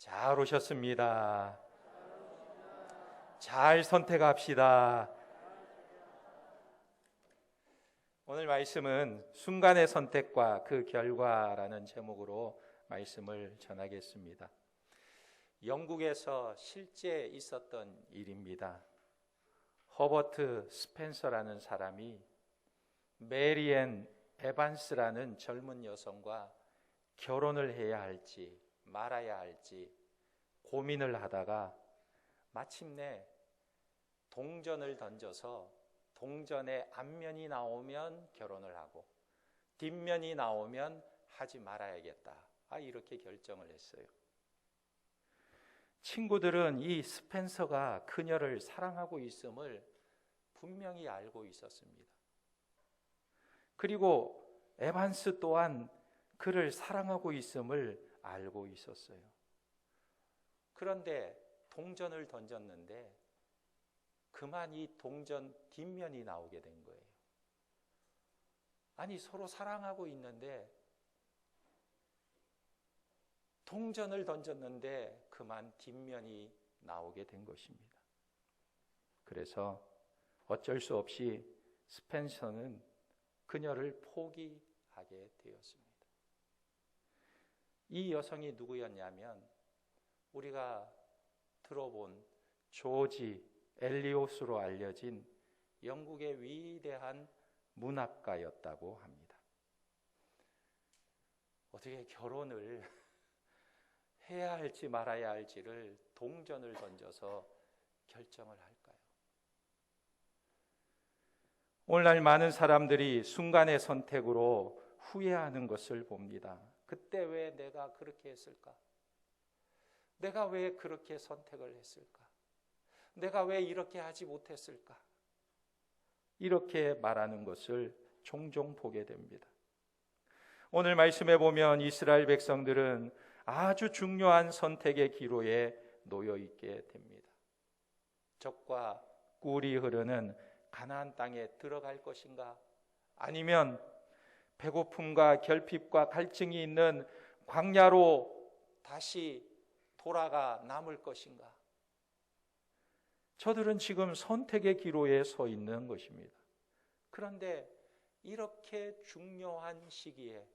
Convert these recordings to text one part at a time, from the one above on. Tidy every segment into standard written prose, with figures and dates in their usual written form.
잘 오셨습니다. 잘 선택합시다. 오늘 말씀은 순간의 선택과 그 결과라는 제목으로 말씀을 전하겠습니다. 영국에서 실제 있었던 일입니다. 허버트 스펜서라는 사람이 메리앤 에반스라는 젊은 여성과 결혼을 해야 할지 말아야 할지 고민을 하다가 마침내 동전을 던져서 동전의 앞면이 나오면 결혼을 하고 뒷면이 나오면 하지 말아야겠다. 이렇게 결정을 했어요. 친구들은 이 스펜서가 그녀를 사랑하고 있음을 분명히 알고 있었습니다. 그리고 에반스 또한 그를 사랑하고 있음을 알고 있었어요. 그런데 동전을 던졌는데 그만 이 동전 뒷면이 나오게 된 거예요. 아니, 서로 사랑하고 있는데 동전을 던졌는데 그만 뒷면이 나오게 된 것입니다. 그래서 어쩔 수 없이 스펜서는 그녀를 포기하게 되었습니다. 이 여성이 누구였냐면 우리가 들어본 조지 엘리엇으로 알려진 영국의 위대한 문학가였다고 합니다. 어떻게 결혼을 해야 할지 말아야 할지를 동전을 던져서 결정을 할까요? 오늘날 많은 사람들이 순간의 선택으로 후회하는 것을 봅니다. 그때 왜 내가 그렇게 했을까? 내가 왜 그렇게 선택을 했을까? 내가 왜 이렇게 하지 못했을까? 이렇게 말하는 것을 종종 보게 됩니다. 오늘 말씀해 보면 이스라엘 백성들은 아주 중요한 선택의 기로에 놓여 있게 됩니다. 적과 꿀이 흐르는 가나안 땅에 들어갈 것인가? 아니면 배고픔과 결핍과 갈증이 있는 광야로 다시 돌아가 남을 것인가? 저들은 지금 선택의 기로에 서 있는 것입니다. 그런데 이렇게 중요한 시기에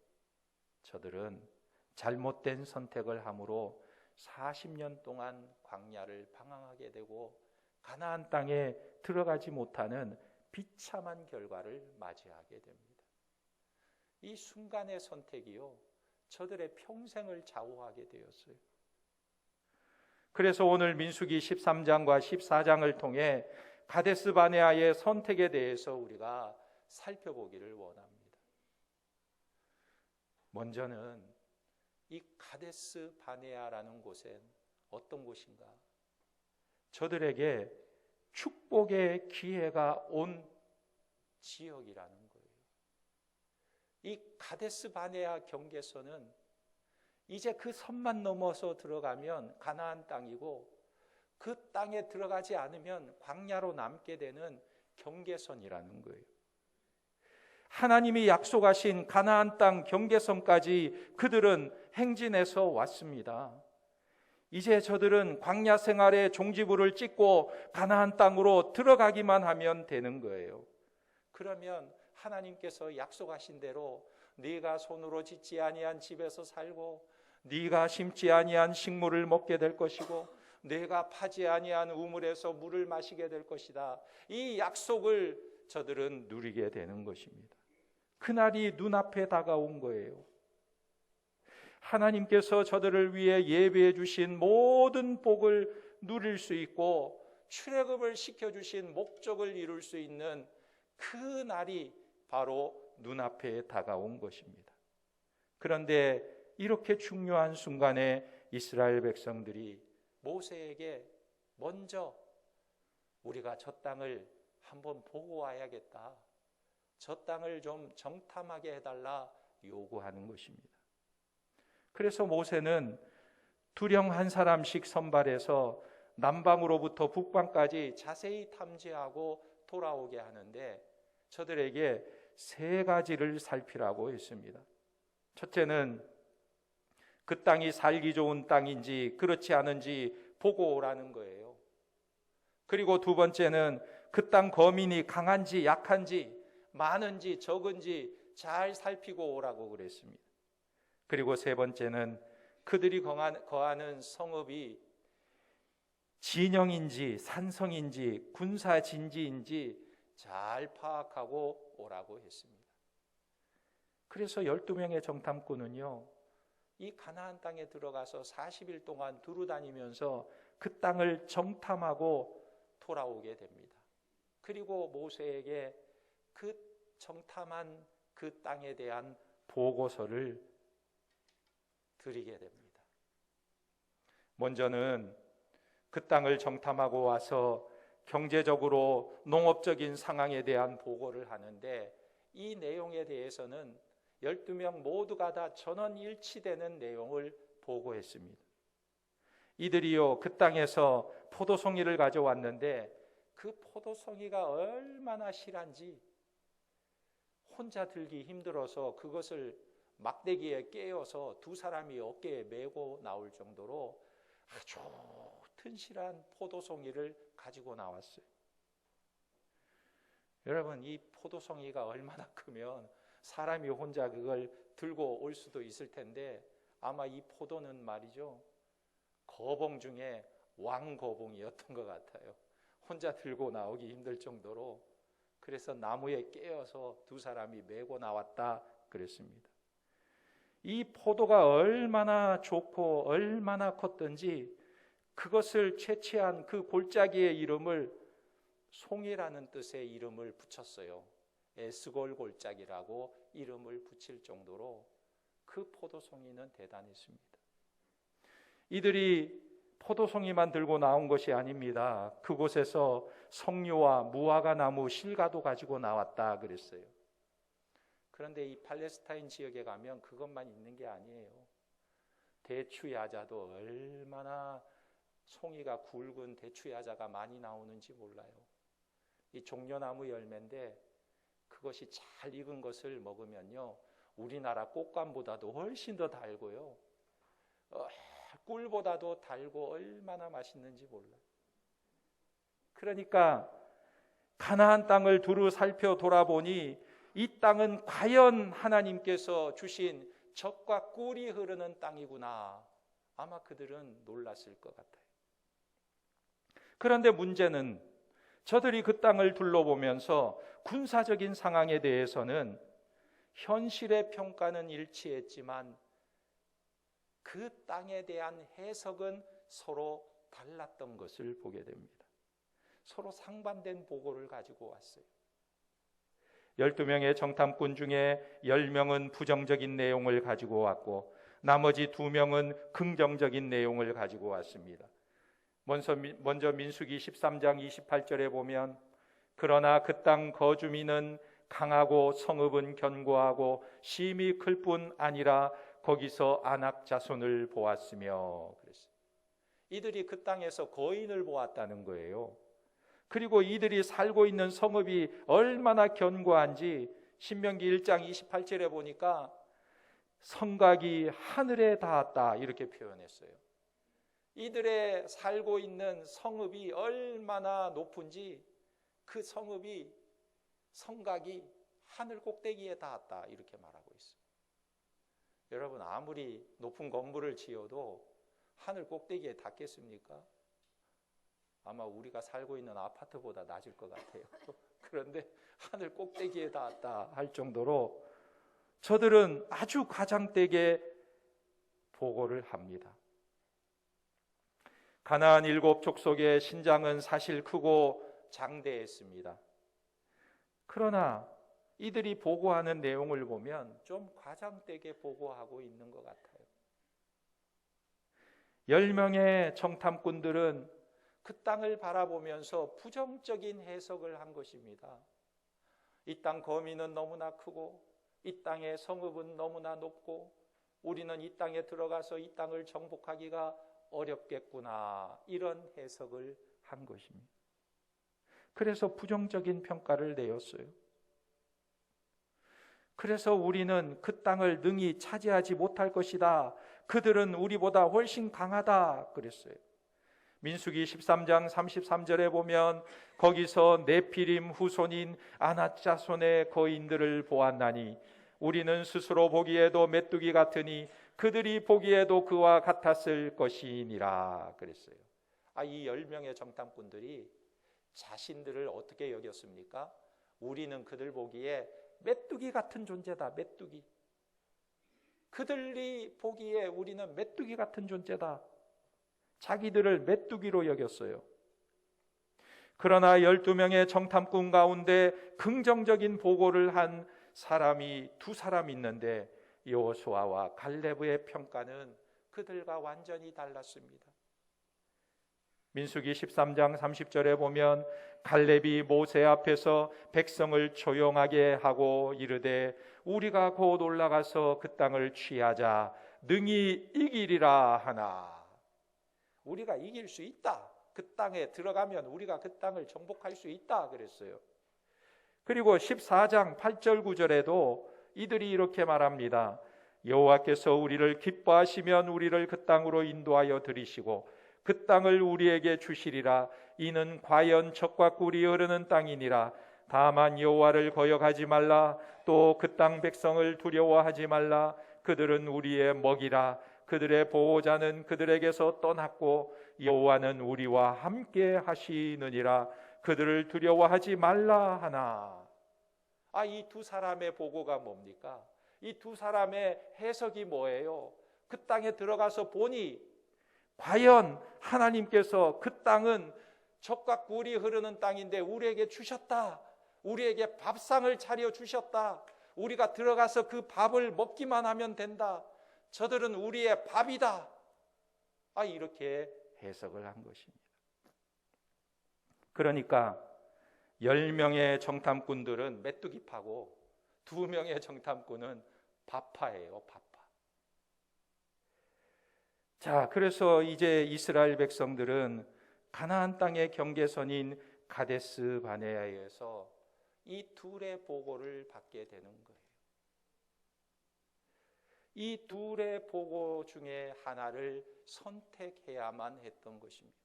저들은 잘못된 선택을 함으로 40년 동안 광야를 방황하게 되고 가나안 땅에 들어가지 못하는 비참한 결과를 맞이하게 됩니다. 이 순간의 선택이요, 저들의 평생을 좌우하게 되었어요. 그래서 오늘 민수기 13장과 14장을 통해 가데스 바네아의 선택에 대해서 우리가 살펴보기를 원합니다. 먼저는 이 가데스 바네아라는 곳은 어떤 곳인가? 저들에게 축복의 기회가 온 지역이라는 거예요. 이 가데스 바네아 경계선은 이제 그 선만 넘어서 들어가면 가나안 땅이고 그 땅에 들어가지 않으면 광야로 남게 되는 경계선이라는 거예요. 하나님이 약속하신 가나안 땅 경계선까지 그들은 행진해서 왔습니다. 이제 저들은 광야 생활의 종지부를 찍고 가나안 땅으로 들어가기만 하면 되는 거예요. 그러면 하나님께서 약속하신 대로 네가 손으로 짓지 아니한 집에서 살고 네가 심지 아니한 식물을 먹게 될 것이고 네가 파지 아니한 우물에서 물을 마시게 될 것이다. 이 약속을 저들은 누리게 되는 것입니다. 그날이 눈앞에 다가온 거예요. 하나님께서 저들을 위해 예비해 주신 모든 복을 누릴 수 있고 출애굽을 시켜주신 목적을 이룰 수 있는 그 날이 바로 눈앞에 다가온 것입니다. 그런데 이렇게 중요한 순간에 이스라엘 백성들이 모세에게 먼저 우리가 저 땅을 한번 보고 와야겠다, 저 땅을 좀 정탐하게 해달라 요구하는 것입니다. 그래서 모세는 두령 한 사람씩 선발해서 남방으로부터 북방까지 자세히 탐지하고 돌아오게 하는데 저들에게 세 가지를 살피라고 했습니다. 첫째는 그 땅이 살기 좋은 땅인지 그렇지 않은지 보고 오라는 거예요. 그리고 두 번째는 그 땅 거민이 강한지 약한지 많은지 적은지 잘 살피고 오라고 그랬습니다. 그리고 세 번째는 그들이 거하는 성읍이 진영인지 산성인지 군사진지인지 잘 파악하고 오라고 했습니다. 그래서 12명의 정탐꾼은요, 이 가나안 땅에 들어가서 40일 동안 두루 다니면서 그 땅을 정탐하고 돌아오게 됩니다. 그리고 모세에게 그 정탐한 그 땅에 대한 보고서를 드리게 됩니다. 먼저는 그 땅을 정탐하고 와서 경제적으로 농업적인 상황에 대한 보고를 하는데, 이 내용에 대해서는 12명 모두가 다 전원 일치되는 내용을 보고했습니다. 이들이요, 그 땅에서 포도송이를 가져왔는데 그 포도송이가 얼마나 실한지 혼자 들기 힘들어서 그것을 막대기에 깨어서 두 사람이 어깨에 메고 나올 정도로 아주 튼실한 포도송이를 가지고 나왔어요. 여러분, 이 포도송이가 얼마나 크면 사람이 혼자 그걸 들고 올 수도 있을 텐데, 아마 이 포도는 말이죠, 거봉 중에 왕거봉이었던 것 같아요. 혼자 들고 나오기 힘들 정도로. 그래서 나무에 깨어서 두 사람이 메고 나왔다 그랬습니다. 이 포도가 얼마나 좋고 얼마나 컸던지 그것을 채취한 그 골짜기의 이름을 송이라는 뜻의 이름을 붙였어요. 에스골 골짜기라고 이름을 붙일 정도로 그 포도송이는 대단했습니다. 이들이 포도송이만 들고 나온 것이 아닙니다. 그곳에서 석류와 무화과 나무 실과도 가지고 나왔다 그랬어요. 그런데 이 팔레스타인 지역에 가면 그것만 있는 게 아니에요. 대추야자도 얼마나 송이가 굵은 대추야자가 많이 나오는지 몰라요. 이 종려나무 열매인데 그것이 잘 익은 것을 먹으면요, 우리나라 꽃감보다도 훨씬 더 달고요, 꿀보다도 달고 얼마나 맛있는지 몰라요. 그러니까 가나안 땅을 두루 살펴 돌아보니 이 땅은 과연 하나님께서 주신 젖과 꿀이 흐르는 땅이구나. 아마 그들은 놀랐을 것 같아요. 그런데 문제는 저들이 그 땅을 둘러보면서 군사적인 상황에 대해서는 현실의 평가는 일치했지만 그 땅에 대한 해석은 서로 달랐던 것을 보게 됩니다. 서로 상반된 보고를 가지고 왔어요. 12명의 정탐꾼 중에 10명은 부정적인 내용을 가지고 왔고 나머지 2명은 긍정적인 내용을 가지고 왔습니다. 먼저 민수기 13장 28절에 보면, 그러나 그 땅 거주민은 강하고 성읍은 견고하고 심히 클 뿐 아니라 거기서 아낙 자손을 보았으며 그랬어요. 이들이 그 땅에서 거인을 보았다는 거예요. 그리고 이들이 살고 있는 성읍이 얼마나 견고한지 신명기 1장 28절에 보니까 성곽이 하늘에 닿았다 이렇게 표현했어요. 이들의 살고 있는 성읍이 얼마나 높은지 그 성읍이 성곽이 하늘 꼭대기에 닿았다 이렇게 말하고 있어요. 여러분, 아무리 높은 건물을 지어도 하늘 꼭대기에 닿겠습니까? 아마 우리가 살고 있는 아파트보다 낮을 것 같아요. 그런데 하늘 꼭대기에 닿았다 할 정도로 저들은 아주 과장되게 보고를 합니다. 가나안 7 족속의 신장은 사실 크고 장대했습니다. 그러나 이들이 보고하는 내용을 보면 좀 과장되게 보고하고 있는 것 같아요. 10명의 정탐꾼들은 그 땅을 바라보면서 부정적인 해석을 한 것입니다. 이 땅 거민은 너무나 크고 이 땅의 성읍은 너무나 높고 우리는 이 땅에 들어가서 이 땅을 정복하기가 어렵겠구나, 이런 해석을 한 것입니다. 그래서 부정적인 평가를 내었어요. 그래서 우리는 그 땅을 능히 차지하지 못할 것이다, 그들은 우리보다 훨씬 강하다 그랬어요. 민수기 13장 33절에 보면 거기서 네피림 후손인 아낙 자손의 거인들을 보았나니 우리는 스스로 보기에도 메뚜기 같으니 그들이 보기에도 그와 같았을 것이니라 그랬어요. 이 10명의 정탐꾼들이 자신들을 어떻게 여겼습니까? 우리는 그들 보기에 메뚜기 같은 존재다. 메뚜기. 그들이 보기에 우리는 메뚜기 같은 존재다. 자기들을 메뚜기로 여겼어요. 그러나 12명의 정탐꾼 가운데 긍정적인 보고를 한 사람이 두 사람 있는데 여호수아와 갈렙의 평가는 그들과 완전히 달랐습니다. 민수기 13장 30절에 보면 갈렙이 모세 앞에서 백성을 조용하게 하고 이르되 우리가 곧 올라가서 그 땅을 취하자 능히 이기리라 하나. 우리가 이길 수 있다. 그 땅에 들어가면 우리가 그 땅을 정복할 수 있다 그랬어요. 그리고 14장 8절 9절에도 이들이 이렇게 말합니다. 여호와께서 우리를 기뻐하시면 우리를 그 땅으로 인도하여 들이시고 그 땅을 우리에게 주시리라. 이는 과연 젖과 꿀이 흐르는 땅이니라. 다만 여호와를 거역하지 말라. 또 그 땅 백성을 두려워하지 말라. 그들은 우리의 먹이라. 그들의 보호자는 그들에게서 떠났고 여호와는 우리와 함께 하시느니라. 그들을 두려워하지 말라 하나. 이 두 사람의 보고가 뭡니까? 이 두 사람의 해석이 뭐예요? 그 땅에 들어가서 보니 과연 하나님께서 그 땅은 젖과 꿀이 흐르는 땅인데 우리에게 주셨다. 우리에게 밥상을 차려 주셨다. 우리가 들어가서 그 밥을 먹기만 하면 된다. 저들은 우리의 밥이다. 이렇게 해석을 한 것입니다. 그러니까 10명의 정탐꾼들은 메뚜기 파고 2명의 정탐꾼은 밥파예요. 밥파. 자, 그래서 이제 이스라엘 백성들은 가나안 땅의 경계선인 가데스 바네아에서 이 둘의 보고를 받게 되는 거예요. 이 둘의 보고 중에 하나를 선택해야만 했던 것입니다.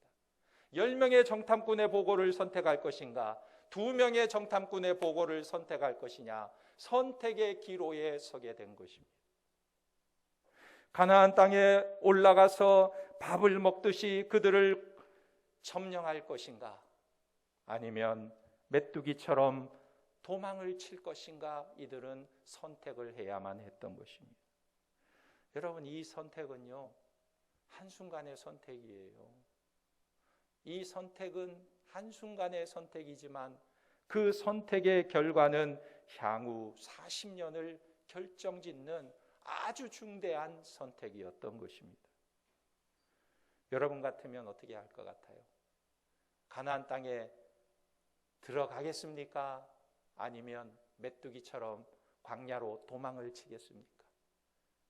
10명의 정탐꾼의 보고를 선택할 것인가? 2명의 정탐꾼의 보고를 선택할 것이냐? 선택의 기로에 서게 된 것입니다. 가나안 땅에 올라가서 밥을 먹듯이 그들을 점령할 것인가? 아니면 메뚜기처럼 도망을 칠 것인가? 이들은 선택을 해야만 했던 것입니다. 여러분, 이 선택은요, 한순간의 선택이에요. 이 선택은 한순간의 선택이지만 그 선택의 결과는 향후 40년을 결정짓는 아주 중대한 선택이었던 것입니다. 여러분 같으면 어떻게 할 것 같아요? 가나안 땅에 들어가겠습니까? 아니면 메뚜기처럼 광야로 도망을 치겠습니까?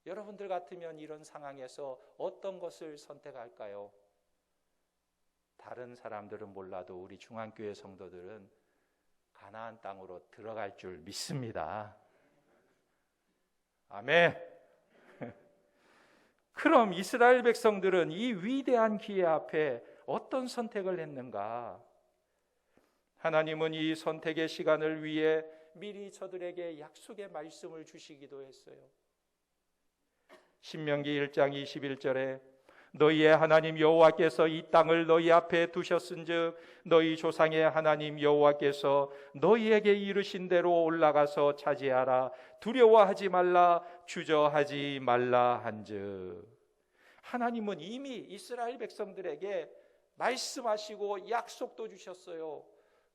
여러분들 같으면 이런 상황에서 어떤 것을 선택할까요? 다른 사람들은 몰라도 우리 중앙교회 성도들은 가나안 땅으로 들어갈 줄 믿습니다. 아멘. 그럼 이스라엘 백성들은 이 위대한 기회 앞에 어떤 선택을 했는가? 하나님은 이 선택의 시간을 위해 미리 저들에게 약속의 말씀을 주시기도 했어요. 신명기 1장 21절에 너희의 하나님 여호와께서 이 땅을 너희 앞에 두셨은즉 너희 조상의 하나님 여호와께서 너희에게 이르신 대로 올라가서 차지하라. 두려워하지 말라. 주저하지 말라 한즉. 하나님은 이미 이스라엘 백성들에게 말씀하시고 약속도 주셨어요.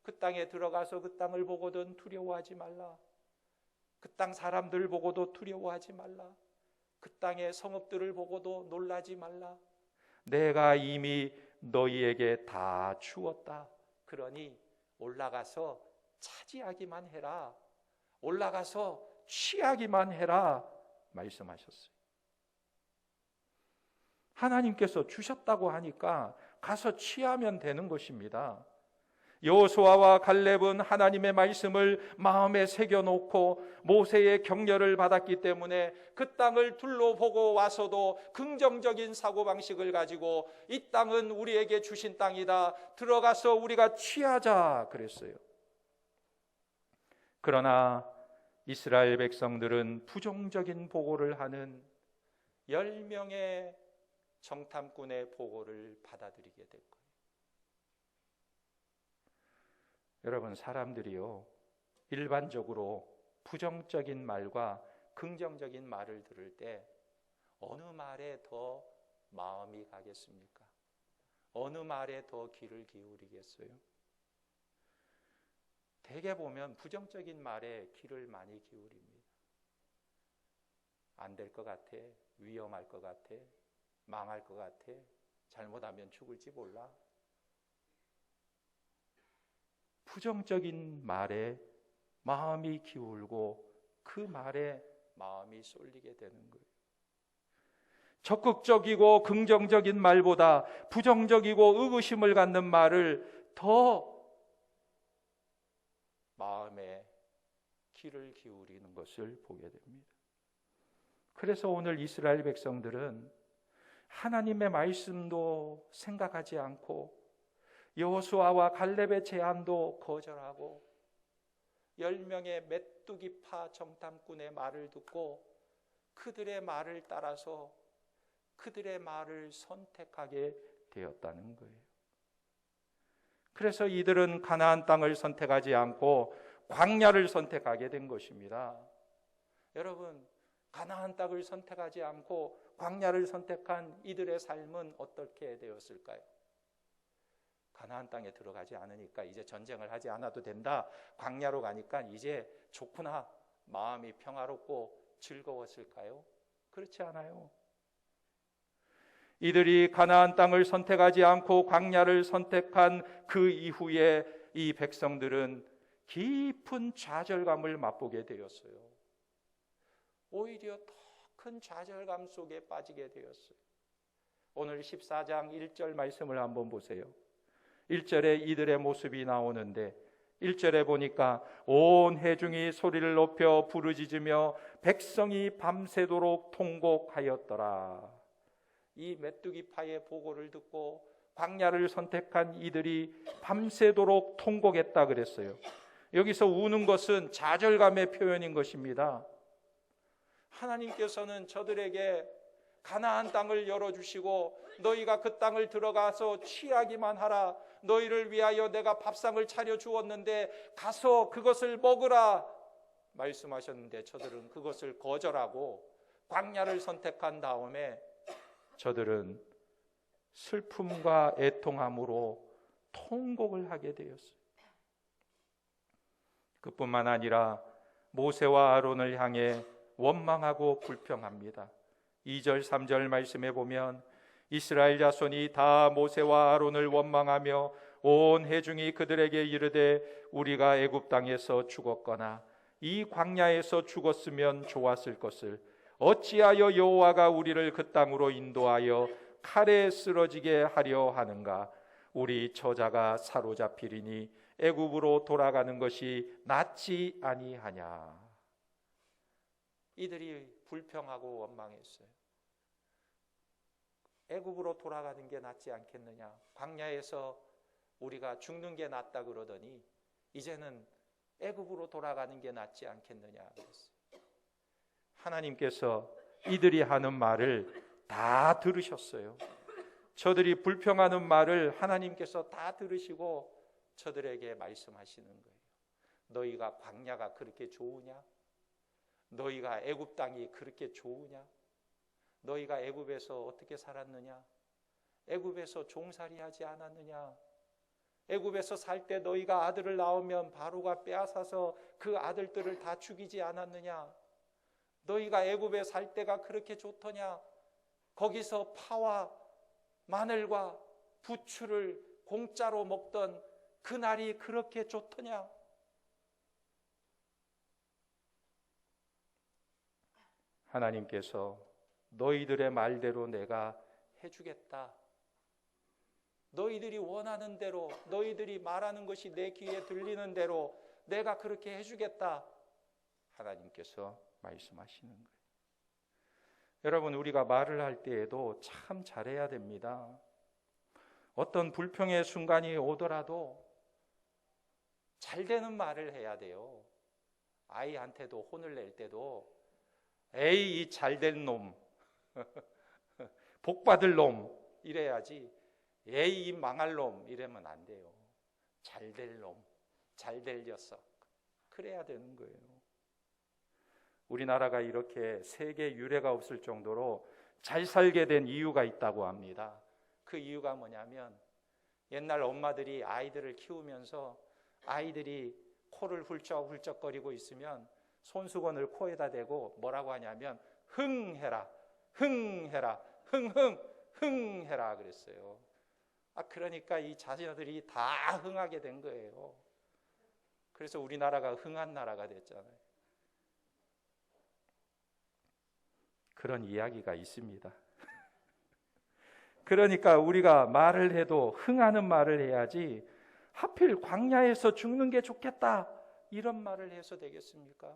그 땅에 들어가서 그 땅을 보고든 두려워하지 말라. 그 땅 사람들 보고도 두려워하지 말라. 그 땅의 성읍들을 보고도 놀라지 말라. 내가 이미 너희에게 다 주었다. 그러니 올라가서 차지하기만 해라. 올라가서 취하기만 해라. 말씀하셨어요. 하나님께서 주셨다고 하니까 가서 취하면 되는 것입니다. 여호수아와 갈렙은 하나님의 말씀을 마음에 새겨놓고 모세의 격려를 받았기 때문에 그 땅을 둘러보고 와서도 긍정적인 사고방식을 가지고 이 땅은 우리에게 주신 땅이다, 들어가서 우리가 취하자 그랬어요. 그러나 이스라엘 백성들은 부정적인 보고를 하는 10명의 정탐꾼의 보고를 받아들이게 된 거예요. 여러분, 사람들이요, 일반적으로 부정적인 말과 긍정적인 말을 들을 때 어느 말에 더 마음이 가겠습니까? 어느 말에 더 귀를 기울이겠어요? 대개 보면 부정적인 말에 귀를 많이 기울입니다. 안 될 것 같아, 위험할 것 같아, 망할 것 같아, 잘못하면 죽을지 몰라. 부정적인 말에 마음이 기울고 그 말에 마음이 쏠리게 되는 거예요. 적극적이고 긍정적인 말보다 부정적이고 의구심을 갖는 말을 더 마음에 귀를 기울이는 것을 보게 됩니다. 그래서 오늘 이스라엘 백성들은 하나님의 말씀도 생각하지 않고 여호수아와 갈렙의 제안도 거절하고 10명의 메뚜기파 정탐꾼의 말을 듣고 그들의 말을 따라서 그들의 말을 선택하게 되었다는 거예요. 그래서 이들은 가나안 땅을 선택하지 않고 광야를 선택하게 된 것입니다. 여러분, 가나안 땅을 선택하지 않고 광야를 선택한 이들의 삶은 어떻게 되었을까요? 가나안 땅에 들어가지 않으니까 이제 전쟁을 하지 않아도 된다, 광야로 가니까 이제 좋구나, 마음이 평화롭고 즐거웠을까요? 그렇지 않아요. 이들이 가나안 땅을 선택하지 않고 광야를 선택한 그 이후에 이 백성들은 깊은 좌절감을 맛보게 되었어요. 오히려 더 큰 좌절감 속에 빠지게 되었어요. 오늘 14장 1절 말씀을 한번 보세요. 1절에 이들의 모습이 나오는데 1절에 보니까 온 회중이 소리를 높여 부르짖으며 백성이 밤새도록 통곡하였더라. 이 메뚜기파의 보고를 듣고 광야를 선택한 이들이 밤새도록 통곡했다 그랬어요. 여기서 우는 것은 좌절감의 표현인 것입니다. 하나님께서는 저들에게 가나안 땅을 열어주시고 너희가 그 땅을 들어가서 취하기만 하라, 너희를 위하여 내가 밥상을 차려주었는데 가서 그것을 먹으라 말씀하셨는데 저들은 그것을 거절하고 광야를 선택한 다음에 저들은 슬픔과 애통함으로 통곡을 하게 되었어요. 그뿐만 아니라 모세와 아론을 향해 원망하고 불평합니다. 2절 3절 말씀에 보면 이스라엘 자손이 다 모세와 아론을 원망하며 온 회중이 그들에게 이르되 우리가 애굽 땅에서 죽었거나 이 광야에서 죽었으면 좋았을 것을 어찌하여 여호와가 우리를 그 땅으로 인도하여 칼에 쓰러지게 하려 하는가? 우리 처자가 사로잡히리니 애굽으로 돌아가는 것이 낫지 아니하냐? 이들이 불평하고 원망했어요. 애굽으로 돌아가는 게 낫지 않겠느냐? 광야에서 우리가 죽는 게 낫다 그러더니 이제는 애굽으로 돌아가는 게 낫지 않겠느냐 그랬어요. 하나님께서 이들이 하는 말을 다 들으셨어요. 저들이 불평하는 말을 하나님께서 다 들으시고 저들에게 말씀하시는 거예요. 너희가 광야가 그렇게 좋으냐? 너희가 애굽 땅이 그렇게 좋으냐? 너희가 애굽에서 어떻게 살았느냐? 애굽에서 종살이하지 않았느냐? 애굽에서 살 때 너희가 아들을 낳으면 바로가 빼앗아서 그 아들들을 다 죽이지 않았느냐? 너희가 애굽에 살 때가 그렇게 좋더냐? 거기서 파와 마늘과 부추를 공짜로 먹던 그날이 그렇게 좋더냐? 하나님께서 너희들의 말대로 내가 해주겠다. 너희들이 원하는 대로, 너희들이 말하는 것이 내 귀에 들리는 대로 내가 그렇게 해주겠다. 하나님께서 말씀하시는 거예요. 여러분, 우리가 말을 할 때에도 참 잘해야 됩니다. 어떤 불평의 순간이 오더라도 잘 되는 말을 해야 돼요. 아이한테도 혼을 낼 때도 에이, 이 잘된 놈, 복받을 놈 이래야지, 에이, 이 망할 놈 이러면 안 돼요. 잘될 놈, 잘될 녀석, 그래야 되는 거예요. 우리나라가 이렇게 세계 유례가 없을 정도로 잘 살게 된 이유가 있다고 합니다. 그 이유가 뭐냐면 옛날 엄마들이 아이들을 키우면서 아이들이 코를 훌쩍훌쩍거리고 있으면 손수건을 코에다 대고 뭐라고 하냐면 흥해라, 흥해라, 흥흥, 흥해라 그랬어요. 그러니까 이 자녀들이 다 흥하게 된 거예요. 그래서 우리나라가 흥한 나라가 됐잖아요. 그런 이야기가 있습니다. 그러니까 우리가 말을 해도 흥하는 말을 해야지, 하필 광야에서 죽는 게 좋겠다 이런 말을 해서 되겠습니까?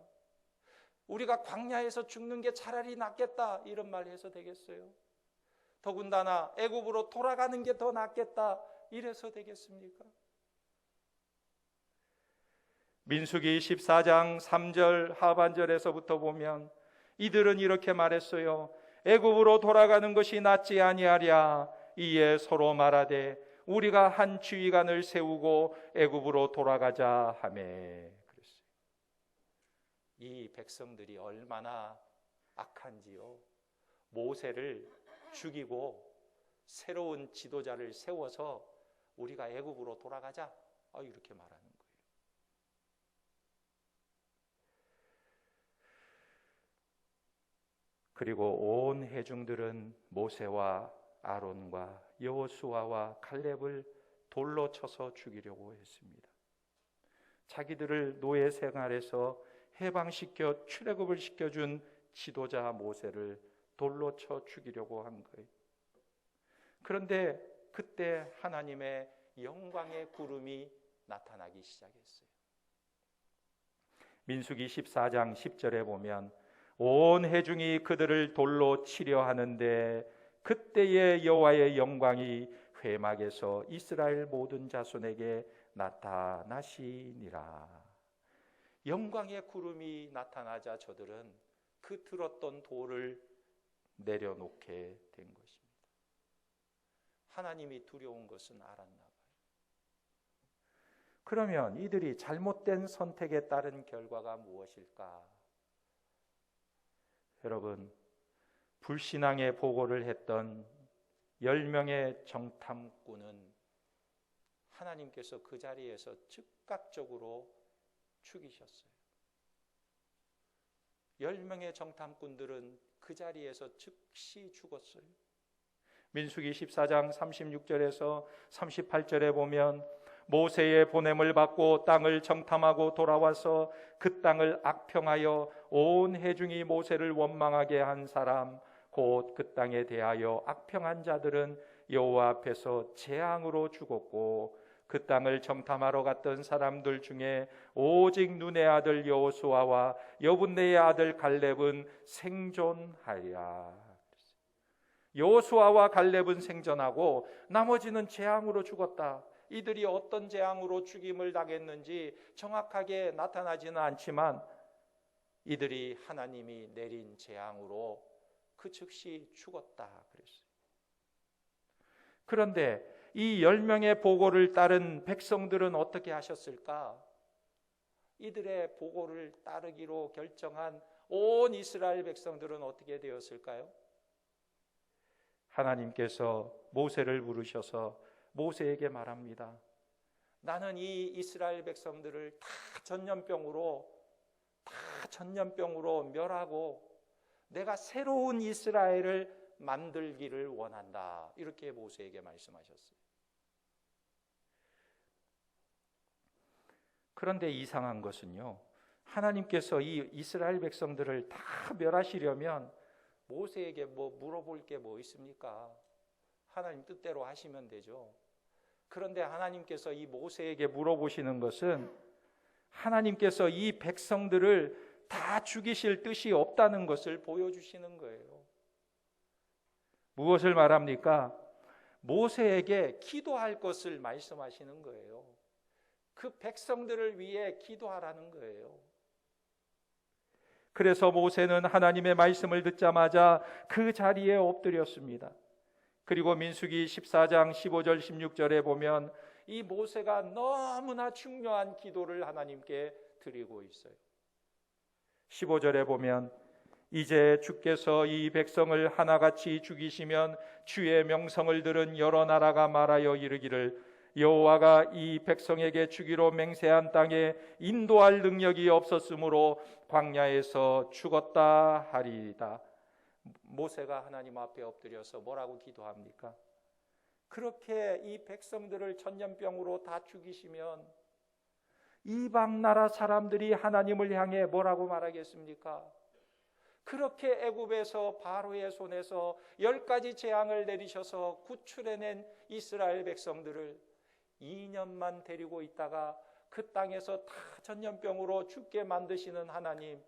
우리가 광야에서 죽는 게 차라리 낫겠다 이런 말 해서 되겠어요? 더군다나 애굽으로 돌아가는 게 더 낫겠다 이래서 되겠습니까? 민수기 14장 3절 하반절에서부터 보면 이들은 이렇게 말했어요. 애굽으로 돌아가는 것이 낫지 아니하랴. 이에 서로 말하되 우리가 한 지휘관을 세우고 애굽으로 돌아가자 하매. 그랬어요. 이 백성들이 얼마나 악한지요. 모세를 죽이고 새로운 지도자를 세워서 우리가 애굽으로 돌아가자 이렇게 말하는 거예요. 그리고 온 회중들은 모세와 아론과 여호수아와 갈렙을 돌로 쳐서 죽이려고 했습니다. 자기들을 노예 생활에서 해방시켜 출애굽을 시켜준 지도자 모세를 돌로 쳐 죽이려고 한 거예요. 그런데 그때 하나님의 영광의 구름이 나타나기 시작했어요. 민수기 14장 10절에 보면 온 회중이 그들을 돌로 치려 하는데 그때의 여호와의 영광이 회막에서 이스라엘 모든 자손에게 나타나시니라. 영광의 구름이 나타나자 저들은 그 들었던 돌을 내려놓게 된 것입니다. 하나님이 두려운 것은 알았나 봐요. 그러면 이들이 잘못된 선택에 따른 결과가 무엇일까? 여러분, 불신앙의 보고를 했던 10명의 정탐꾼은 하나님께서 그 자리에서 즉각적으로 죽이셨어요. 10명의 정탐꾼들은 그 자리에서 즉시 죽었어요. 민수기 14장 36절에서 38절에 보면 모세의 보냄을 받고 땅을 정탐하고 돌아와서 그 땅을 악평하여 온 회중이 모세를 원망하게 한 사람 곧 그 땅에 대하여 악평한 자들은 여호와 앞에서 재앙으로 죽었고 그 땅을 정탐하러 갔던 사람들 중에 오직 눈의 아들 여호수아와 여분네의 아들 갈렙은 생존하리라. 여호수아와 갈렙은 생존하고 나머지는 재앙으로 죽었다. 이들이 어떤 재앙으로 죽임을 당했는지 정확하게 나타나지는 않지만 이들이 하나님이 내린 재앙으로 그 즉시 죽었다 그랬어요. 그런데 이 10명의 보고를 따른 백성들은 어떻게 하셨을까? 이들의 보고를 따르기로 결정한 온 이스라엘 백성들은 어떻게 되었을까요? 하나님께서 모세를 부르셔서 모세에게 말합니다. 나는 이 이스라엘 백성들을 다 전염병으로 멸하고 내가 새로운 이스라엘을 만들기를 원한다. 이렇게 모세에게 말씀하셨어요. 그런데 이상한 것은요, 하나님께서 이 이스라엘 백성들을 다 멸하시려면 모세에게 뭐 물어볼 게 뭐 있습니까? 하나님 뜻대로 하시면 되죠. 그런데 하나님께서 이 모세에게 물어보시는 것은 하나님께서 이 백성들을 다 죽이실 뜻이 없다는 것을 보여주시는 거예요. 무엇을 말합니까? 모세에게 기도할 것을 말씀하시는 거예요. 그 백성들을 위해 기도하라는 거예요. 그래서 모세는 하나님의 말씀을 듣자마자 그 자리에 엎드렸습니다. 그리고 민수기 14장 15절 16절에 보면 이 모세가 너무나 중요한 기도를 하나님께 드리고 있어요. 15절에 보면 이제 주께서 이 백성을 하나같이 죽이시면 주의 명성을 들은 여러 나라가 말하여 이르기를 여호와가 이 백성에게 주기로 맹세한 땅에 인도할 능력이 없었으므로 광야에서 죽었다 하리이다. 모세가 하나님 앞에 엎드려서 뭐라고 기도합니까? 그렇게 이 백성들을 전염병으로 다 죽이시면 이방 나라 사람들이 하나님을 향해 뭐라고 말하겠습니까? 그렇게 애굽에서 바로의 손에서 10가지 재앙을 내리셔서 구출해낸 이스라엘 백성들을 2년만 데리고 있다가 그 땅에서 다 전염병으로 죽게 만드시는 하나님,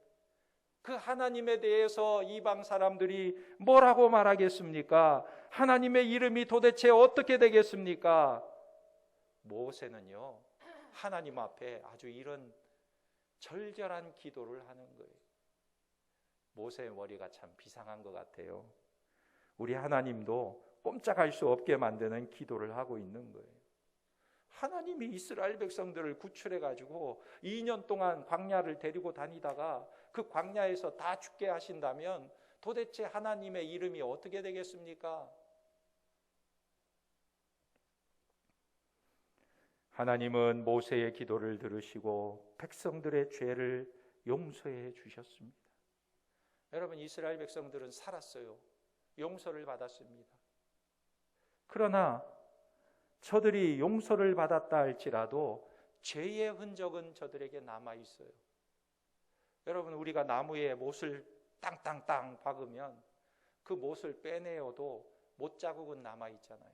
그 하나님에 대해서 이방 사람들이 뭐라고 말하겠습니까? 하나님의 이름이 도대체 어떻게 되겠습니까? 모세는요, 하나님 앞에 아주 이런 절절한 기도를 하는 거예요. 모세의 머리가 참 비상한 것 같아요. 우리 하나님도 꼼짝할 수 없게 만드는 기도를 하고 있는 거예요. 하나님이 이스라엘 백성들을 구출해가지고 2년 동안 광야를 데리고 다니다가 그 광야에서 다 죽게 하신다면 도대체 하나님의 이름이 어떻게 되겠습니까? 하나님은 모세의 기도를 들으시고 백성들의 죄를 용서해 주셨습니다. 여러분, 이스라엘 백성들은 살았어요. 용서를 받았습니다. 그러나 저들이 용서를 받았다 할지라도 죄의 흔적은 저들에게 남아 있어요. 여러분, 우리가 나무에 못을 땅땅땅 박으면 그 못을 빼내어도 못 자국은 남아 있잖아요.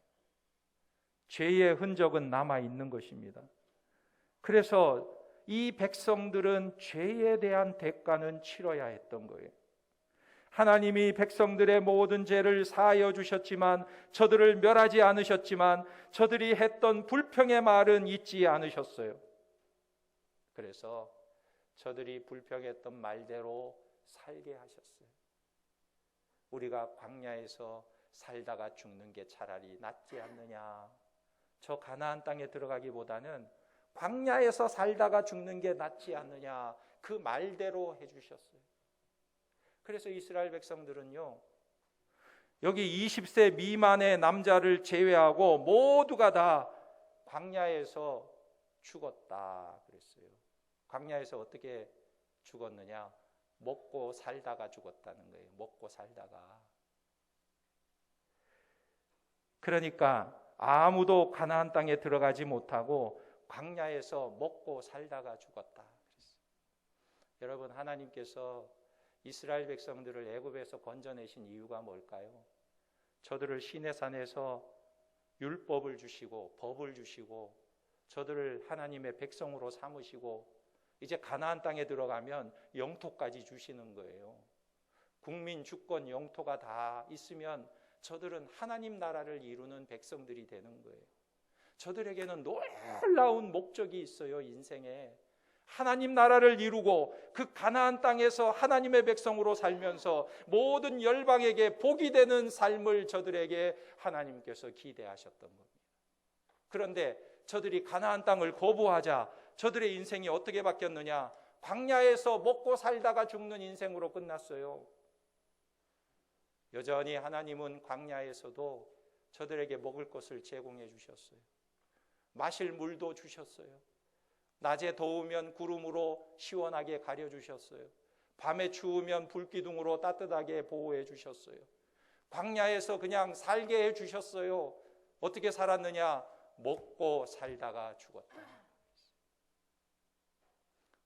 죄의 흔적은 남아 있는 것입니다. 그래서 이 백성들은 죄에 대한 대가는 치러야 했던 거예요. 하나님이 백성들의 모든 죄를 사하여 주셨지만 저들을 멸하지 않으셨지만 저들이 했던 불평의 말은 잊지 않으셨어요. 그래서 저들이 불평했던 말대로 살게 하셨어요. 우리가 광야에서 살다가 죽는 게 차라리 낫지 않느냐. 저 가나안 땅에 들어가기보다는 광야에서 살다가 죽는 게 낫지 않느냐. 그 말대로 해주셨어요. 그래서 이스라엘 백성들은요, 여기 20세 미만의 남자를 제외하고 모두가 다 광야에서 죽었다 그랬어요. 광야에서 어떻게 죽었느냐? 먹고 살다가 죽었다는 거예요. 먹고 살다가. 그러니까 아무도 가나안 땅에 들어가지 못하고 광야에서 먹고 살다가 죽었다 그랬어요. 여러분, 하나님께서 이스라엘 백성들을 애굽에서 건져내신 이유가 뭘까요? 저들을 시내산에서 율법을 주시고 법을 주시고 저들을 하나님의 백성으로 삼으시고 이제 가나안 땅에 들어가면 영토까지 주시는 거예요. 국민, 주권, 영토가 다 있으면 저들은 하나님 나라를 이루는 백성들이 되는 거예요. 저들에게는 놀라운 목적이 있어요. 인생에. 하나님 나라를 이루고 그 가나안 땅에서 하나님의 백성으로 살면서 모든 열방에게 복이 되는 삶을 저들에게 하나님께서 기대하셨던 겁니다. 그런데 저들이 가나안 땅을 거부하자 저들의 인생이 어떻게 바뀌었느냐? 광야에서 먹고 살다가 죽는 인생으로 끝났어요. 여전히 하나님은 광야에서도 저들에게 먹을 것을 제공해 주셨어요. 마실 물도 주셨어요. 낮에 더우면 구름으로 시원하게 가려주셨어요. 밤에 추우면 불기둥으로 따뜻하게 보호해 주셨어요. 광야에서 그냥 살게 해주셨어요. 어떻게 살았느냐? 먹고 살다가 죽었다.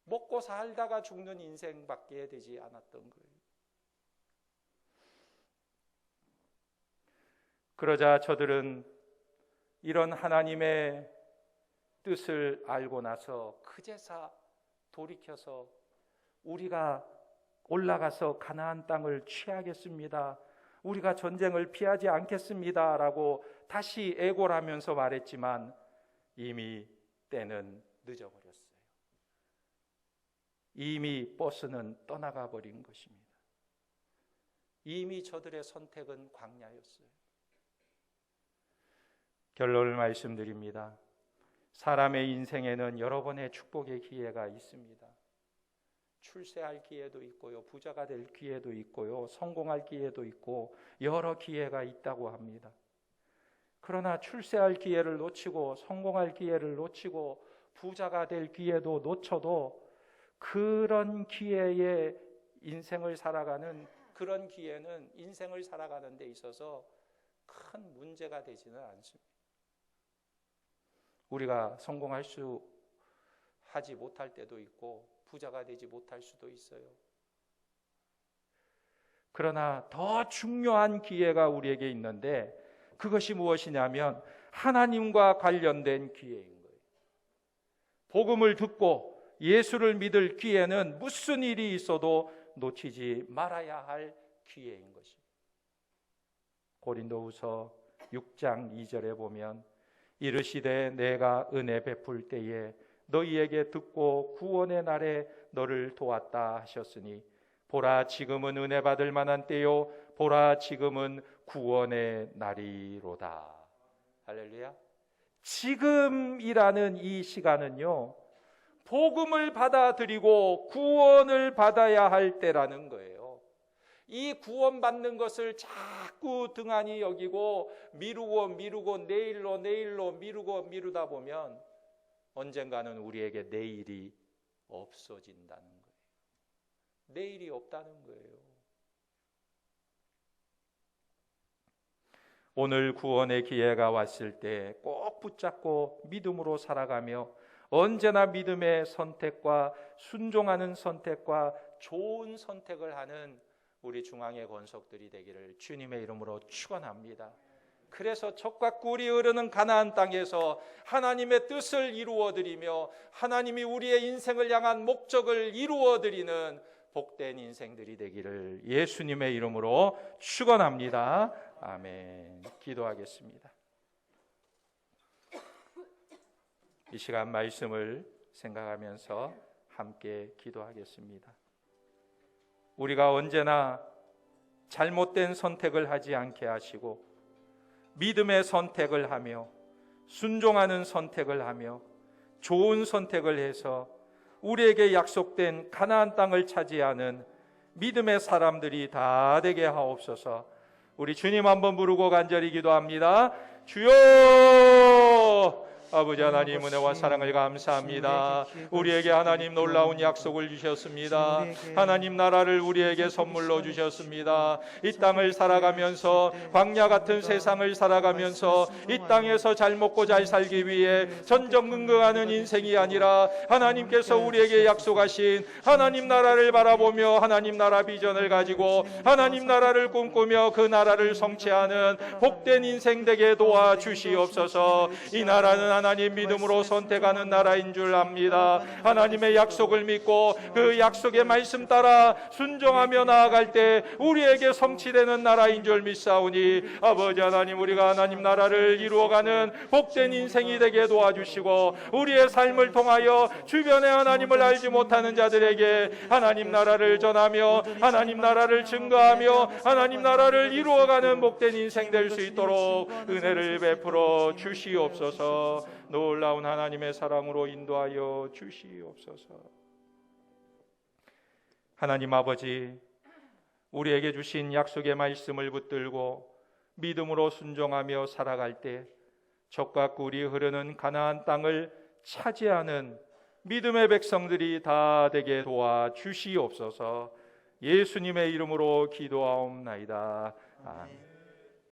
먹고 살다가 죽는 인생밖에 되지 않았던 거예요. 그러자 저들은 이런 하나님의 뜻을 알고 나서 그제서 돌이켜서 우리가 올라가서 가나안 땅을 취하겠습니다, 우리가 전쟁을 피하지 않겠습니다 라고 다시 애고하면서 말했지만 이미 때는 늦어버렸어요. 이미 버스는 떠나가 버린 것입니다. 이미 저들의 선택은 광야였어요. 결론을 말씀드립니다. 사람의 인생에는 여러 번의 축복의 기회가 있습니다. 출세할 기회도 있고요, 부자가 될 기회도 있고요, 성공할 기회도 있고 여러 기회가 있다고 합니다. 그러나 출세할 기회를 놓치고 성공할 기회를 놓치고 부자가 될 기회도 놓쳐도 그런 기회에 인생을 살아가는 그런 기회는 인생을 살아가는 데 있어서 큰 문제가 되지는 않습니다. 우리가 성공할 수 하지 못할 때도 있고 부자가 되지 못할 수도 있어요. 그러나 더 중요한 기회가 우리에게 있는데 그것이 무엇이냐면 하나님과 관련된 기회인 거예요. 복음을 듣고 예수를 믿을 기회는 무슨 일이 있어도 놓치지 말아야 할 기회인 것입니다. 고린도후서 6장 2절에 보면 이르시되 내가 은혜 베풀 때에 너희에게 듣고 구원의 날에 너를 도왔다 하셨으니 보라 지금은 은혜 받을 만한 때요 보라 지금은 구원의 날이로다. 할렐루야. 지금이라는 이 시간은요 복음을 받아들이고 구원을 받아야 할 때라는 거예요. 이 구원받는 것을 자꾸 등한히 여기고 미루고 내일로 미루다 보면 언젠가는 우리에게 내일이 없어진다는 거예요. 내일이 없다는 거예요. 오늘 구원의 기회가 왔을 때 꼭 붙잡고 믿음으로 살아가며 언제나 믿음의 선택과 순종하는 선택과 좋은 선택을 하는 우리 중앙의 권속들이 되기를 주님의 이름으로 축원합니다. 그래서 젖과 꿀이 흐르는 가나안 땅에서 하나님의 뜻을 이루어드리며 하나님이 우리의 인생을 향한 목적을 이루어드리는 복된 인생들이 되기를 예수님의 이름으로 축원합니다. 아멘. 기도하겠습니다. 이 시간 말씀을 생각하면서 함께 기도하겠습니다. 우리가 언제나 잘못된 선택을 하지 않게 하시고 믿음의 선택을 하며 순종하는 선택을 하며 좋은 선택을 해서 우리에게 약속된 가나안 땅을 차지하는 믿음의 사람들이 다 되게 하옵소서. 우리 주님 한번 부르고 간절히 기도합니다. 주여! 아버지 하나님 은혜와 사랑을 감사합니다. 우리에게 하나님 놀라운 약속을 주셨습니다. 하나님 나라를 우리에게 선물로 주셨습니다. 이 땅을 살아가면서 광야 같은 세상을 살아가면서 이 땅에서 잘 먹고 잘 살기 위해 전전긍긍하는 인생이 아니라 하나님께서 우리에게 약속하신 하나님 나라를 바라보며 하나님 나라 비전을 가지고 하나님 나라를 꿈꾸며 그 나라를 성취하는 복된 인생 되게 도와주시옵소서. 이 나라는 하나님 믿음으로 선택하는 나라인 줄 압니다. 하나님의 약속을 믿고 그 약속의 말씀 따라 순종하며 나아갈 때 우리에게 성취되는 나라인 줄 믿사오니 아버지 하나님 우리가 하나님 나라를 이루어가는 복된 인생이 되게 도와주시고 우리의 삶을 통하여 주변에 하나님을 알지 못하는 자들에게 하나님 나라를 전하며 하나님 나라를 증거하며 하나님 나라를 이루어가는 복된 인생 될 수 있도록 은혜를 베풀어 주시옵소서. 놀라운 하나님의 사랑으로 인도하여 주시옵소서. 하나님 아버지, 우리에게 주신 약속의 말씀을 붙들고 믿음으로 순종하며 살아갈 때 젖과 꿀이 흐르는 가나안 땅을 차지하는 믿음의 백성들이 다 되게 도와주시옵소서. 예수님의 이름으로 기도하옵나이다. 아멘.